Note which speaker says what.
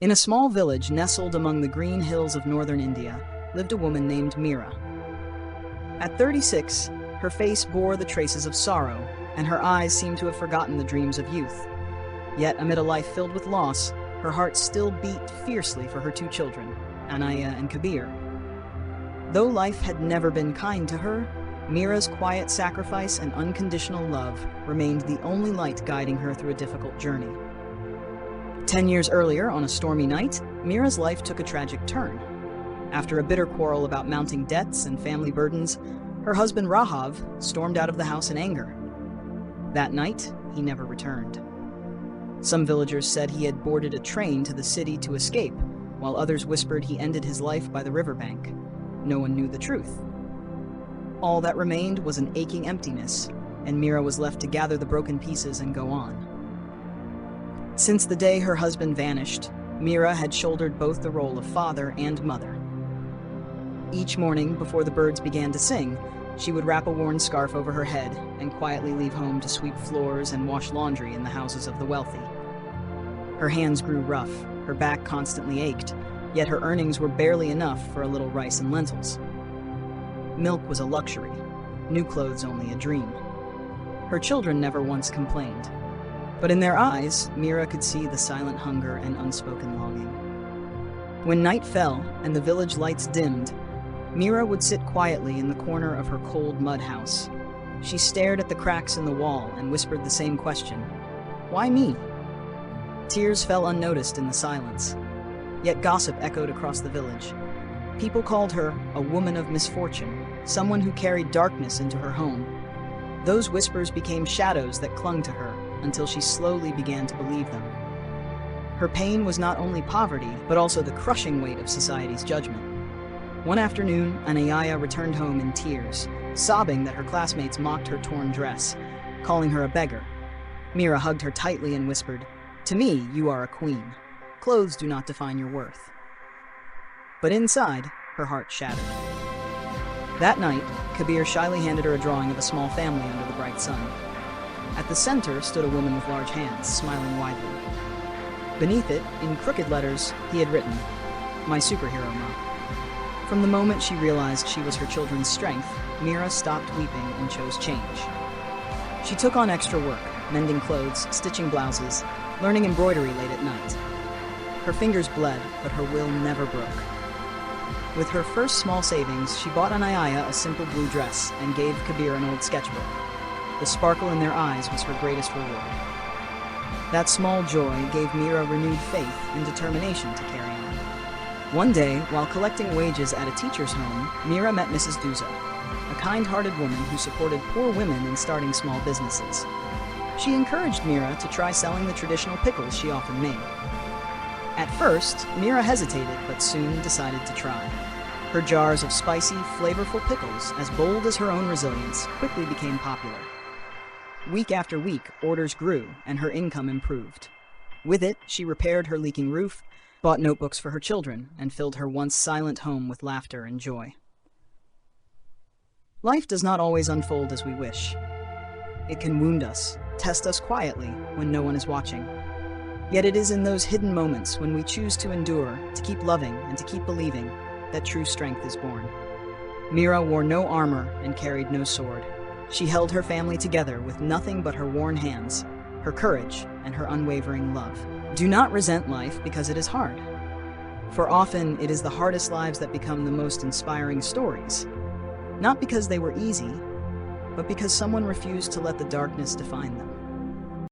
Speaker 1: In a small village nestled among the green hills of northern India lived a woman named Meera. At 36, her face bore the traces of sorrow, and her eyes seemed to have forgotten the dreams of youth. Yet, amid a life filled with loss, her heart still beat fiercely for her two children, Anaya and Kabir. Though life had never been kind to her, Meera's quiet sacrifice and unconditional love remained the only light guiding her through a difficult journey. 10 years earlier, on a stormy night, Meera's life took a tragic turn. After a bitter quarrel about mounting debts and family burdens, her husband Rahav stormed out of the house in anger. That night, he never returned. Some villagers said he had boarded a train to the city to escape, while others whispered he ended his life by the riverbank. No one knew the truth. All that remained was an aching emptiness, and Meera was left to gather the broken pieces and go on. Since the day her husband vanished, Meera had shouldered both the role of father and mother. Each morning, before the birds began to sing, she would wrap a worn scarf over her head and quietly leave home to sweep floors and wash laundry in the houses of the wealthy. Her hands grew rough, her back constantly ached, yet her earnings were barely enough for a little rice and lentils. Milk was a luxury, new clothes only a dream. Her children never once complained, but in their eyes, Meera could see the silent hunger and unspoken longing. When night fell and the village lights dimmed, Meera would sit quietly in the corner of her cold mud house. She stared at the cracks in the wall and whispered the same question: "Why me?" Tears fell unnoticed in the silence, yet gossip echoed across the village. People called her a woman of misfortune, someone who carried darkness into her home. Those whispers became shadows that clung to her until she slowly began to believe them. Her pain was not only poverty, but also the crushing weight of society's judgment. One afternoon, Anaya returned home in tears, sobbing that her classmates mocked her torn dress, calling her a beggar. Meera hugged her tightly and whispered, "To me, you are a queen. Clothes do not define your worth." But inside, her heart shattered. That night, Kabir shyly handed her a drawing of a small family under the bright sun. At the center stood a woman with large hands, smiling widely. Beneath it, in crooked letters, he had written, "My superhero, Ma." From the moment she realized she was her children's strength, Meera stopped weeping and chose change. She took on extra work, mending clothes, stitching blouses, learning embroidery late at night. Her fingers bled, but her will never broke. With her first small savings, she bought Anaya a simple blue dress and gave Kabir an old sketchbook. The sparkle in their eyes was her greatest reward. That small joy gave Meera renewed faith and determination to carry on. One day, while collecting wages at a teacher's home, Meera met Mrs. Duza, a kind-hearted woman who supported poor women in starting small businesses. She encouraged Meera to try selling the traditional pickles she often made. At first, Meera hesitated, but soon decided to try. Her jars of spicy, flavorful pickles, as bold as her own resilience, quickly became popular. Week after week, orders grew, and her income improved. With it, she repaired her leaking roof, bought notebooks for her children, and filled her once silent home with laughter and joy. Life does not always unfold as we wish. It can wound us, test us quietly when no one is watching. Yet it is in those hidden moments when we choose to endure, to keep loving, and to keep believing, that true strength is born. Meera wore no armor and carried no sword. She held her family together with nothing but her worn hands, her courage, and her unwavering love. Do not resent life because it is hard, for often it is the hardest lives that become the most inspiring stories, not because they were easy, but because someone refused to let the darkness define them.